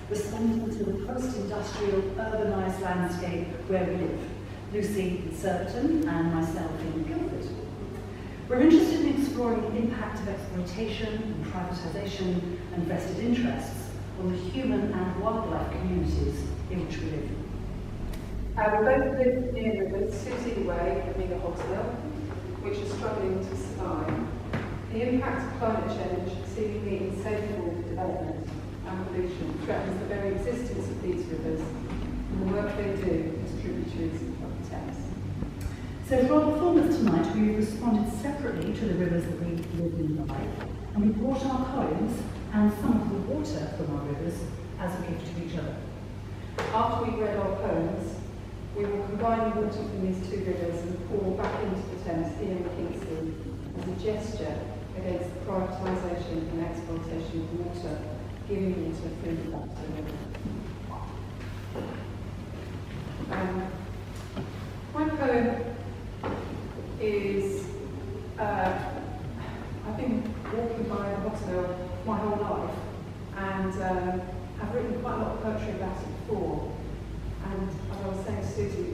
responding to the post-industrial urbanised landscape where we live, Lucy in Surbiton and myself in Guildford. We're interested in exploring the impact of exploitation and privatisation and vested interests on the human and wildlife communities in which we live. We both live near rivers, Susie Way and Meager Hogsmill, which are struggling to survive. The impact of climate change, seemingly insatiable development and pollution, threatens the very existence of these rivers and the work they do as tributaries of the Thames. So for our performance tonight, we responded separately to the rivers that we live in by, and we brought our poems and some of the water from our rivers as a gift to each other. After we've read our poems, we will combine the water from these two rivers and pour back into the Thames here in Kingston as a gesture against the privatisation and exploitation of water, giving water freely back to the river. My poem is, I've been walking by the Hogsmill my whole life, and I've written quite a lot of poetry about it before. And as I was saying to Susie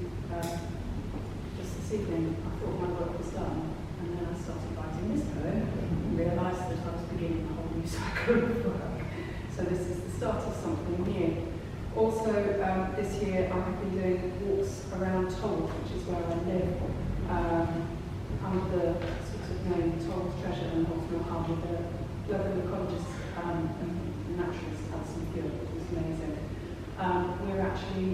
just this evening, I thought my work was done, and then I started writing this poem and realised that I was beginning a whole new cycle of work. So this is the start of something new. Also, this year I have been doing walks around Told, which is where I live, under the sort of name Told Treasure and Hogsmill Hub with the local ecologist and naturalist Alison Field, which was amazing. We're actually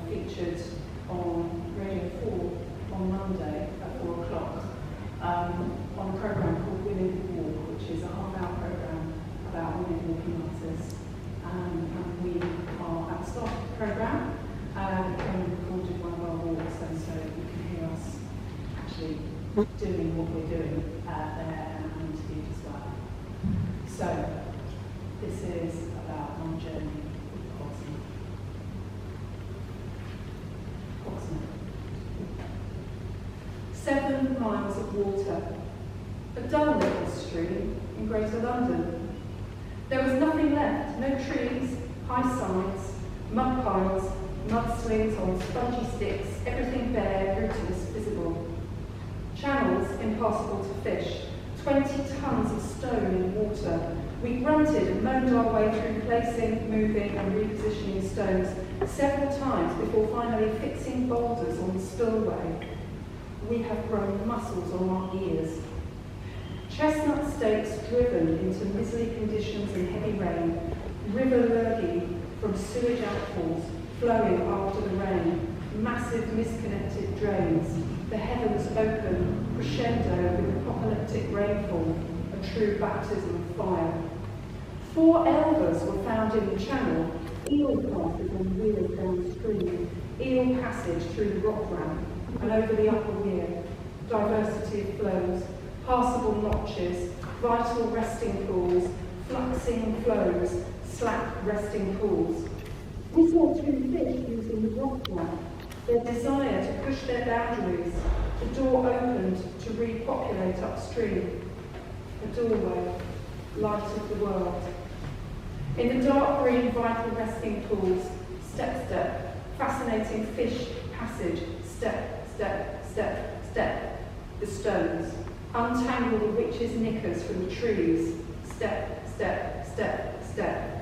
featured on Radio 4 on Monday at 4 o'clock on a programme called Women Who Walk, which is a half-hour programme about women walking artists. And we are at the start of the programme and we recorded one of our walks, and so you can hear us actually doing what we're doing there and interviewed as well. So this is about my journey. 7 miles of water, a dull little stream in Greater London. There was nothing left, no trees, high sides, mud piles, mudslings on spongy sticks, everything bare, rootless, visible. Channels impassable to fish, 20 tons of stone in water. We grunted and moaned our way through placing, moving and repositioning stones several times before finally fixing boulders on the spillway. We have grown muscles on our ears. Chestnut stakes driven into misery conditions in heavy rain, river lurgy from sewage outfalls flowing after the rain, massive misconnected drains, the heavens open, crescendo with apocalyptic rainfall, a true baptism of fire. 4 elvers were found in the channel, eel passes on wheels downstream, eel passage through the rock ramp and over the upper weir, diversity of flows, passable notches, vital resting pools, fluxing flows, slack resting pools. We saw 2 fish using the rock ramp, their desire to push their boundaries, the door opened to repopulate upstream, a doorway, light of the world. In the dark green vital resting pools, step, fascinating fish passage, step, the stones, untangle the witch's knickers from the trees, step,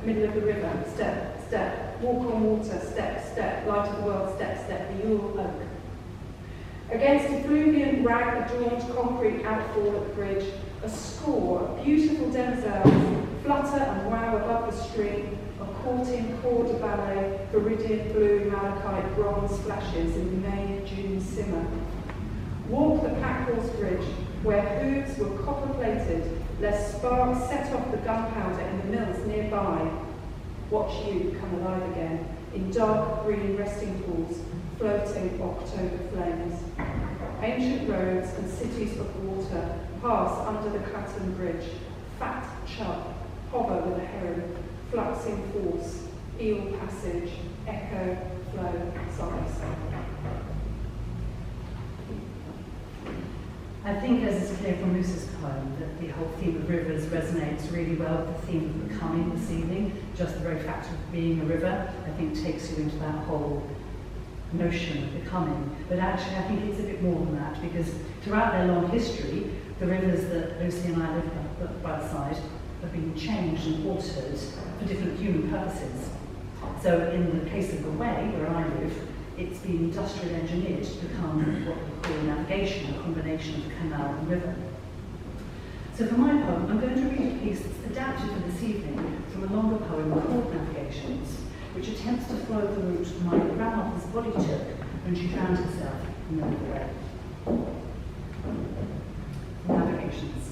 middle of the river, step, walk on water, step, light of the world, step, the Yule oak. Against effluvian rag-adorned concrete outfall at the bridge, a score of beautiful demoiselles flutter and wow above the stream, a courting corps de ballet, viridian blue, malachite, bronze flashes in the May-June simmer. Walk the Packhorse Bridge, where hooves were copper-plated, lest sparks set off the gunpowder in the mills nearby. Watch you come alive again, in dark green resting pools, floating October flames. Ancient roads and cities of water pass under the Clapham Bridge, fat chub, hover with a heron, fluxing force, eel passage, echo, flow, size. I think, as is clear from Moose's poem, that the whole theme of rivers resonates really well with the theme of becoming this evening. Just the very fact of being a river, I think, takes you into that whole notion of becoming. But actually, I think it's a bit more than that, because throughout their long history, the rivers that Lucy and I live by the side have been changed and altered for different human purposes. So in the case of the Wey, where I live, it's been industrially engineered to become what we call navigation, a combination of canal and river. So for my poem, I'm going to read a piece that's adapted for this evening from a longer poem called Navigations, which attempts to follow the route my grandmother's body took when she drowned herself in the Wey. Navigations.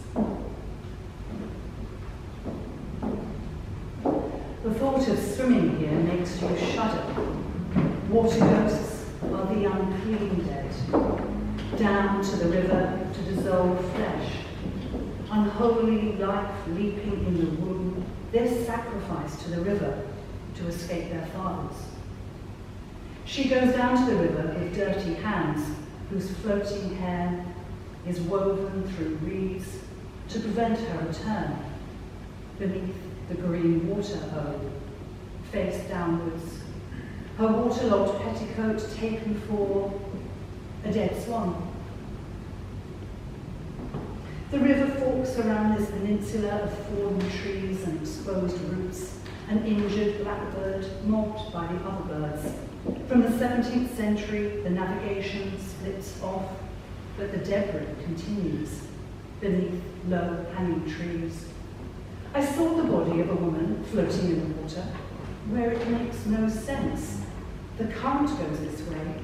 The thought of swimming here makes you shudder. Water ghosts are the unclean dead, down to the river to dissolve flesh. Unholy life leaping in the womb, they're sacrificed to the river to escape their fathers. She goes down to the river with dirty hands, whose floating hair is woven through reeds to prevent her return. Beneath the green water hoe, face downwards, her waterlogged petticoat taken for a dead swan. The river forks around this peninsula of fallen trees and exposed roots, an injured blackbird mobbed by the other birds. From the 17th century, the navigation splits off, but the debris continues beneath low hanging trees. I saw the body of a woman floating in the water, where it makes no sense. The current goes this way,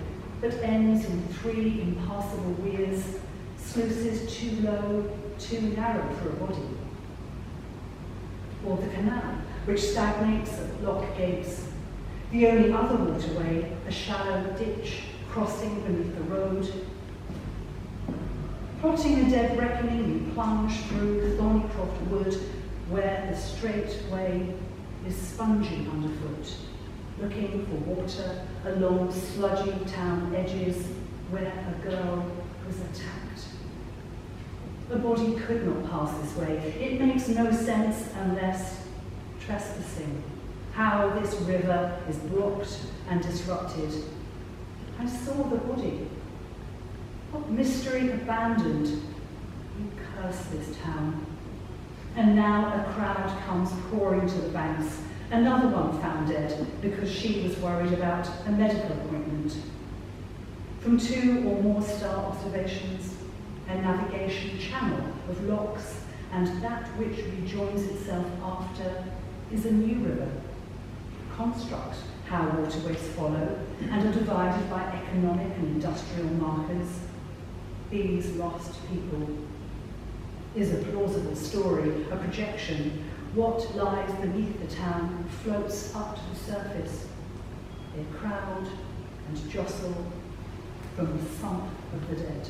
but ends in 3 impassable weirs, sluices too low, too narrow for a body. Or the canal, which stagnates at lock gates. The only other waterway, a shallow ditch crossing beneath the road. Plotting a dead reckoning, we plunge through Thornycroft Wood, where the straight way is spongy underfoot, looking for water along sludgy town edges where a girl was attacked. The body could not pass this way. It makes no sense unless trespassing. How this river is blocked and disrupted. I saw the body. What mystery abandoned? You curse this town. And now a crowd comes pouring to the banks. Another one found dead because she was worried about a medical appointment. From 2 or more star observations, a navigation channel of locks, and that which rejoins itself after is a new river. Construct how waterways follow and are divided by economic and industrial markers. These lost people is a plausible story, a projection. What lies beneath the town floats up to the surface. They crowd and jostle from the sump of the dead.